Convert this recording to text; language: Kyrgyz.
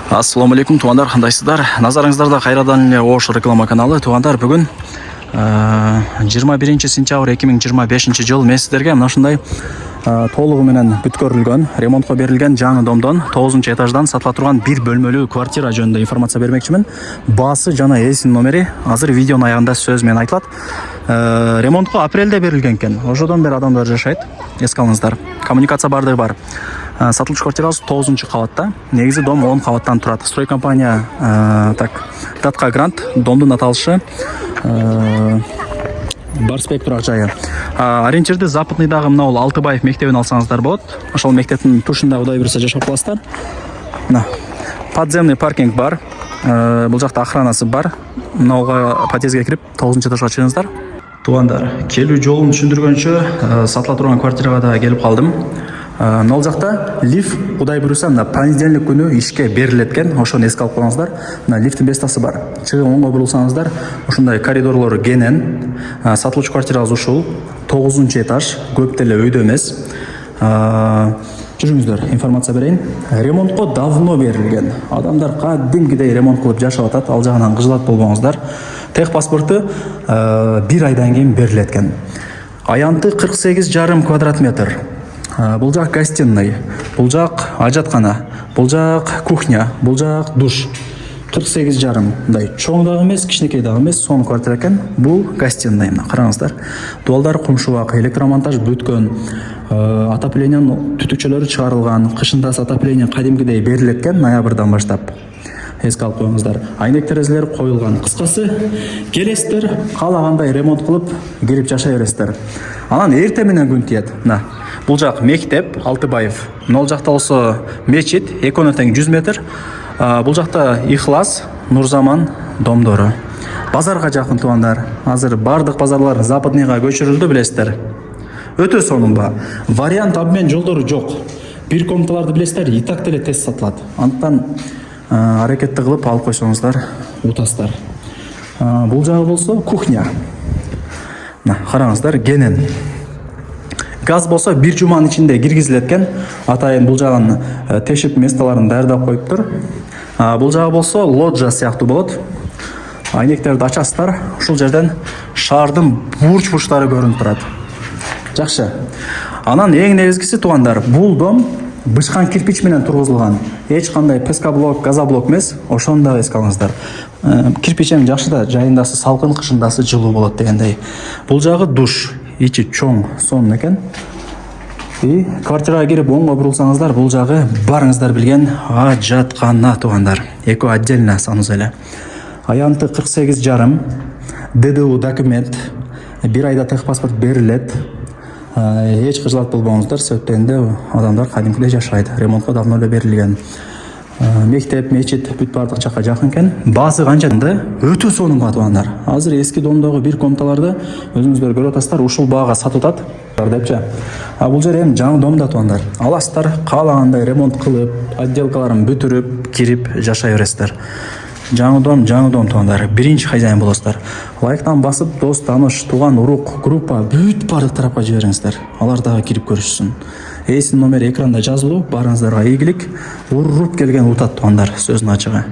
Ассаламу алейкум, туғандар, қандайсыздар? Назарыңыздарда қайрадан эле Ош реклама каналы. Туғандар, бүгін 21 сентябрь 2025 жыл мен сіздерге мына ушундай толугу менен бүткөрүлгөн, ремонтко берилген жаңы домдон 9 этаждан сатыла турган бир бөлмөлүү квартира жөнүндө информация бермекчимин. Баасы жана эсин номери азыр видеонун аягында сөз менен айтылат. Ремонтко апрелде берилген экен. Ошодон бери адамдар жашайт. Эске алыңыздар. Коммуникация бардыгы бар. Сатылыш квартирасы 9 кабатта. Негизи дом 10 кабаттан турат. Строй компания Датка Грант домдун аталышы Барспек турак жайы. Ориентирди Западныйдагы мына бул Алтыбаев мектебин алсаңыздар болот. Ошол мектептин тушунда Кудай буйруса жашап каласыздар. Мына подземный паркинг бар. Бул жакта охранасы бар. Мынауга подъездге кирип 9 этажга чыгыңыздар. Туугандар, келүү жолун түшүндүргөнчө сатыла турган квартирага да келип калдым. Мына жакта лифт Кудай буйруса мына понедельник күнү ишке берилет экен. Ошону эске алып коюңуздар. Мына лифттин бестасы бар. Чыгып оңго бурулсаңыздар, ушундай коридорлору кенен. Сатылыч квартирабыз ушул 9 этаж, көп деле өйдө эмес. Жүрүңүздөр, информация берейин. Ремонтко давно берилген. Адамдар кадимкидей ремонт кылып жашап атат. Ал жагынан кыжылат болбоңуздар. Тех паспорту 1 айдан кийин берилет экен. Аянты 48,5 квадрат метр. Бул жак гостиный, бул жак ажаткана, бул жак кухня, бул жак душ. 48,5 мындай чоң дагы эмес, кичинекей дагы эмес, сонун квартира экен. Бул гостиный, мына караңыздар. Дуалдар кумшубак, электромонтаж бүткөн, отоплениянын түтүкчөлөрү чыгарылган, кышындасы отопление кадимкидей берилет экен ноябрдан баштап. Эске алып коюңуздар. Айнек терезелер коюлган. Кыскасы, келесиздер, каалагандай ремонт кылып, келип жашай бересиздер. Анан эртең менен күн тиет. Мына бул жак мектеп Алтыбаев. Мына жакта болсо мечит, экөөнө тең 100 метр. Бул жакта Ихлас, Нурзаман домдору. Базарга жакын туугандар. Азыр бардык базарлар Западныйга көчүрүлдү, билесиздер. Өтө сонунба. Вариант обмен жолдору жок. Бир комнаталарды билесиздер, и так деле тез сатылат. Антан аракетти кылып алып койсоңуздар, утасыздар. Бул жагы болсо кухня. Мына караңыздар, кенен. Газ болсо 1 жуманын ичинде киргизилет экен. Атайын бул жагын тешип месталарын даярдап коюптур. Бул жагы болсо лоджия сыяктуу болот. Айнектерди ачасыздар. Ушул жерден шаардын бурч-бурчтары көрүнүп турат. Жакшы. Анан эң негизгиси туугандар, бул дом бышкан кирпич менен тургузулган. Эч кандай пескоблок, газоблок эмес. Ошону да эске алыңыздар. Кирпич эми жакшы да, жайындасы салкын, кышындасы жылуу болот дегендей. Бул жагы душ. Ичи чоң, сонун экен. И квартирага кирип оңго бурулсаңыздар, бул жагы барыңыздар билген ажаткана туугандар. Экөө отдельно саныз эле. Аянты 48,5. ДДУ документ. 1 айда техпаспорт берилет. Эч кыжылат болбоңуздар, себептенде адамдар кадимкидей жашайт. Ремонтко давно эле берилген. Мектеп, мечит бүт бардык жакка жакын экен. Баасы канчада? Өтө сонун туугандар. Азыр эски домдогу бир комнаталарды өзүңүздөр көрүп атасыздар, ушул баага сатылат депчи. Бул жер эми жаңы домда туугандар. Аласыздар, каалагандай ремонт кылып, отделкаларын бүтүрүп, кирип жашай бересиздер. Жаңы дом туугандар. Биринчи хозяин болосуздар. Лайктан басып, дос, тааныш, тууган, урук, группа бүт бардык тарапка жибериңиздер. Алар дагы кирип көрүшсүн. Эсин номери экранда жазылуу. Барыңыздарга ийгилик. Уруп келген утат туугандар, сөзүнүн ачыгы.